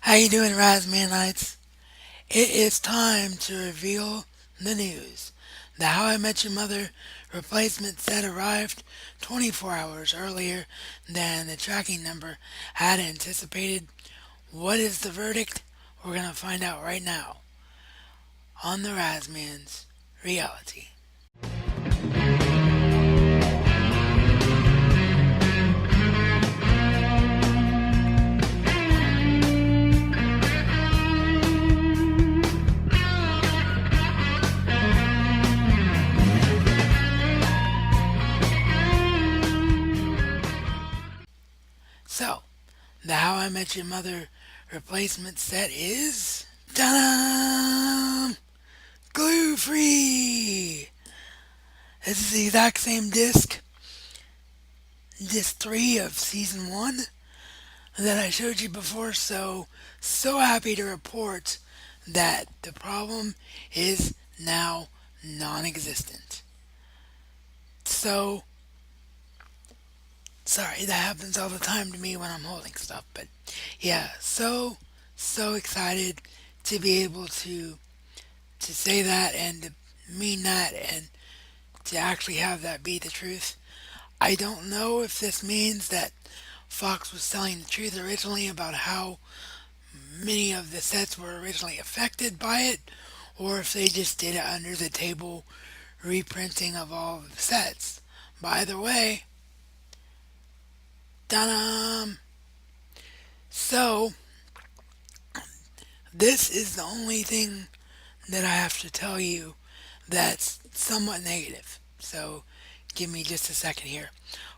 How you doing, Razzmanites? It is time to reveal the news. The How I Met Your Mother replacement set arrived 24 hours earlier than the tracking number had anticipated. What is the verdict? We're going to find out right now on the Razzman's Reality. So, the How I Met Your Mother replacement set is. Ta-da! Glue free! This is the exact same disc 3 of season 1 that I showed you before, so happy to report that the problem is now non-existent. So sorry, that happens all the time to me when I'm holding stuff, but yeah, so excited to be able to say that and to mean that and to actually have that be the truth. I don't know if this means that Fox was telling the truth originally about how many of the sets were originally affected by it, or if they just did it under the table reprinting of all of the sets. By the way, dun So, this is the only thing that I have to tell you that's somewhat negative. So, give me just a second here.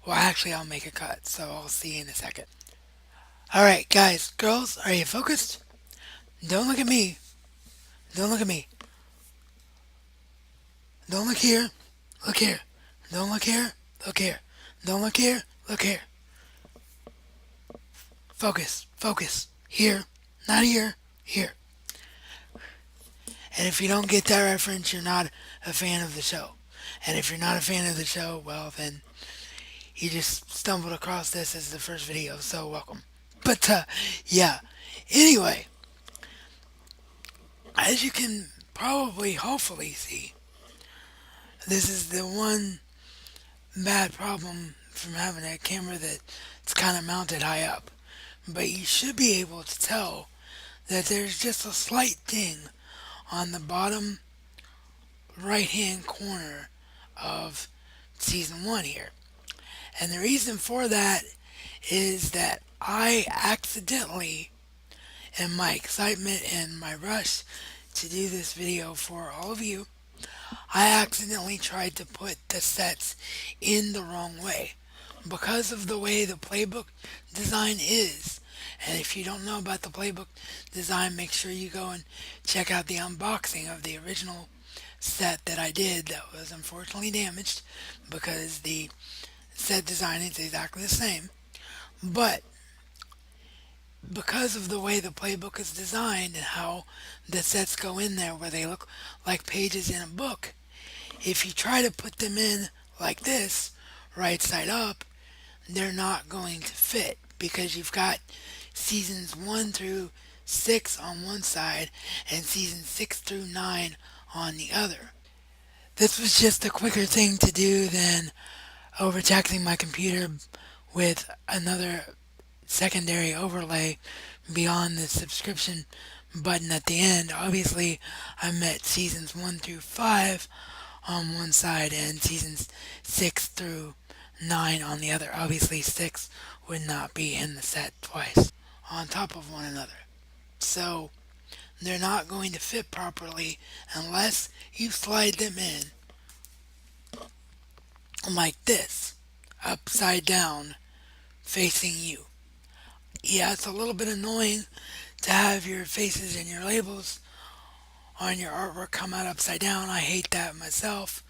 Well, actually, I'll make a cut, so I'll see you in a second. Alright, guys, girls, are you focused? Don't look at me. Don't look at me. Don't look here. Look here. Don't look here. Look here. Don't look here. Look here. Focus. Focus. Here. Not here. Here. And if you don't get that reference, you're not a fan of the show. And if you're not a fan of the show, well, then you just stumbled across this as the first video, so welcome. But, yeah. Anyway, as you can probably, hopefully see, this is the one bad problem from having a camera that's kind of mounted high up. But you should be able to tell that there's just a slight ding on the bottom right hand corner of season 1 here. And the reason for that is that I accidentally, in my excitement and my rush to do this video for all of you, I accidentally tried to put the sets in the wrong way because of the way the playbook design is. And if you don't know about the playbook design, make sure you go and check out the unboxing of the original set that I did that was unfortunately damaged because the set design is exactly the same. But because of the way the playbook is designed and how the sets go in there where they look like pages in a book, if you try to put them in like this, right side up, they're not going to fit because you've got seasons 1 through 6 on one side and seasons 6 through 9 on the other. This was just a quicker thing to do than overtaxing my computer with another secondary overlay beyond the subscription button at the end. Obviously, I met seasons 1 through 5 on one side and seasons 6 through 9 on the other. Obviously, 6 would not be in the set twice on top of one another. So, they're not going to fit properly unless you slide them in like this, upside down, facing you. Yeah, it's a little bit annoying to have your faces and your labels on your artwork come out upside down. I hate that myself.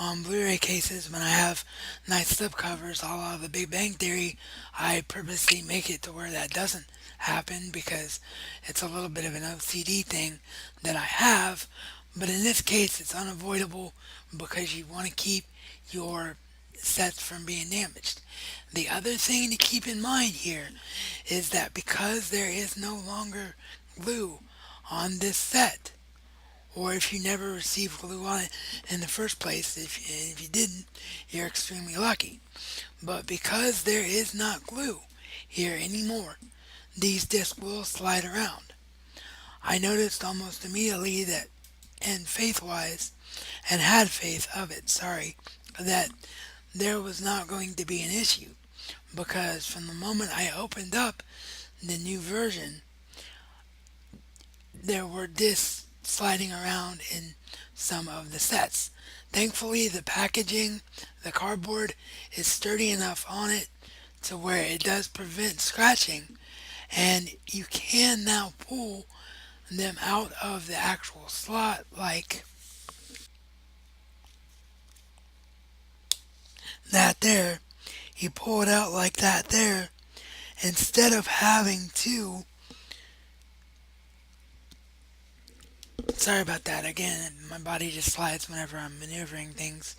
On Blu-ray cases, when I have nice slipcovers, all out of the Big Bang Theory, I purposely make it to where that doesn't happen because it's a little bit of an OCD thing that I have. But in this case, it's unavoidable because you want to keep your sets from being damaged. The other thing to keep in mind here is that because there is no longer glue on this set, or if you never received glue on it in the first place, if you didn't, you're extremely lucky. But because there is not glue here anymore, these discs will slide around. I noticed almost immediately that, and faith wise, and had faith of it, sorry, that there was not going to be an issue because from the moment I opened up the new version, there were discs sliding around in some of the sets. Thankfully, the packaging, the cardboard, is sturdy enough on it to where it does prevent scratching, and you can now pull them out of the actual slot like that there. You pull it out like that there instead of having to. Sorry about that. Again, my body just slides whenever I'm maneuvering things.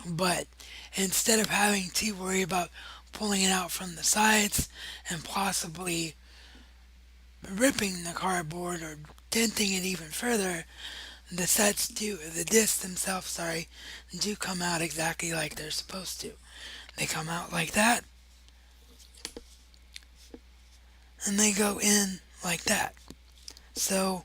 But instead of having to worry about pulling it out from the sides and possibly ripping the cardboard or denting it even further, the discs themselves, sorry, do come out exactly like they're supposed to. They come out like that, and they go in like that. So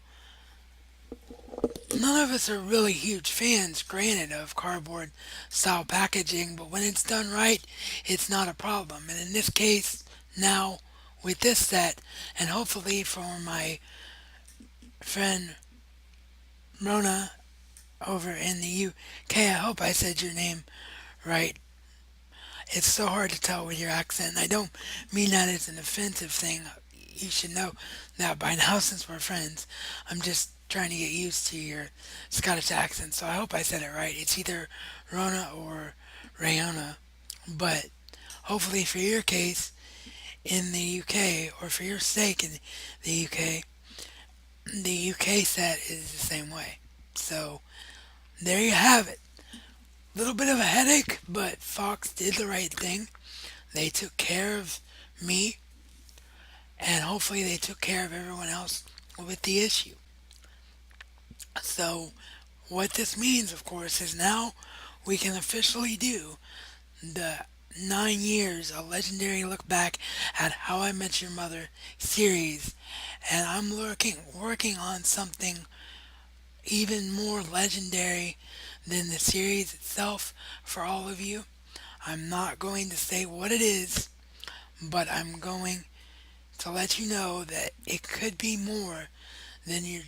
none of us are really huge fans, granted, of cardboard style packaging, but when it's done right, it's not a problem. And in this case, now with this set, and hopefully for my friend Rona over in the UK, I hope I said your name right. It's so hard to tell with your accent. I don't mean that as an offensive thing. You should know that by now since we're friends. I'm just trying to get used to your Scottish accent, so I hope I said it right. It's either Rona or Rayona, but hopefully for your case in the UK, or for your sake in the UK, the UK set is the same way. So there you have it. Little bit of a headache, but Fox did the right thing. They took care of me, and hopefully they took care of everyone else with the issue. So, what this means, of course, is now we can officially do the 9 years, a legendary look back at How I Met Your Mother series. And I'm working on something even more legendary than the series itself for all of you. I'm not going to say what it is, but I'm going to let you know that it could be more than your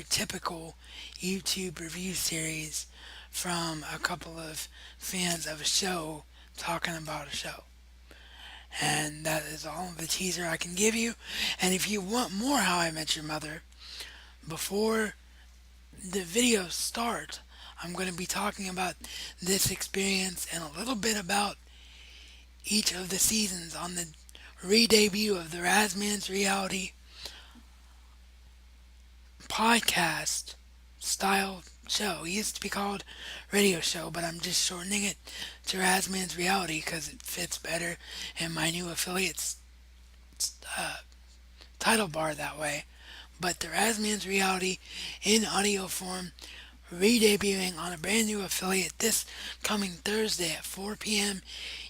typical YouTube review series from a couple of fans of a show talking about a show. And that is all the teaser I can give you. And if you want more How I Met Your Mother, before the videos start, I'm going to be talking about this experience and a little bit about each of the seasons on the re-debut of the Razman's Reality podcast style show. It used to be called radio show, but I'm just shortening it to Razman's Reality because it fits better in my new affiliate's uh, title bar that way. But the Razman's Reality in audio form, re-debuting on a brand new affiliate this coming Thursday at 4 p.m.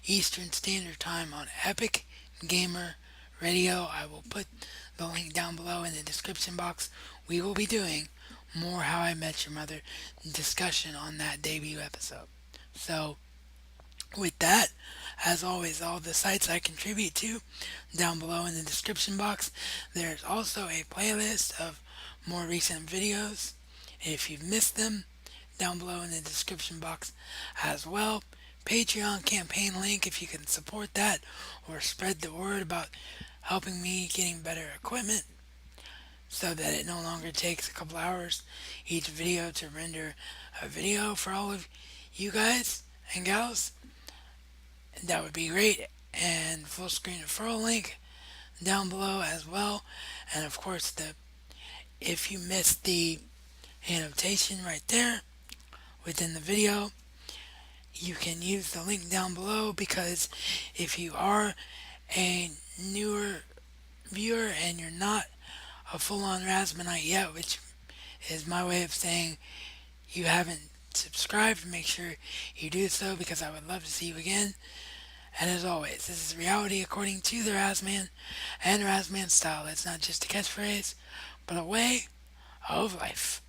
Eastern Standard Time on Epic Gamer Radio. I will put the link down below in the description box. We will be doing more How I Met Your Mother discussion on that debut episode. So, with that, as always, all the sites I contribute to down below in the description box. There's also a playlist of more recent videos. If you've missed them, down below in the description box as well. Patreon campaign link if you can support that or spread the word about helping me getting better equipment so that it no longer takes a couple hours each video to render a video for all of you guys and gals. That would be great. And full screen referral link down below as well. And of course, if you missed the annotation right there within the video, you can use the link down below, because if you are a newer viewer and you're not a full-on Rasmanite yet, which is my way of saying you haven't subscribed, make sure you do so, because I would love to see you again. And as always, this is reality according to the Rasman and Rasman style. It's not just a catchphrase, but a way of life.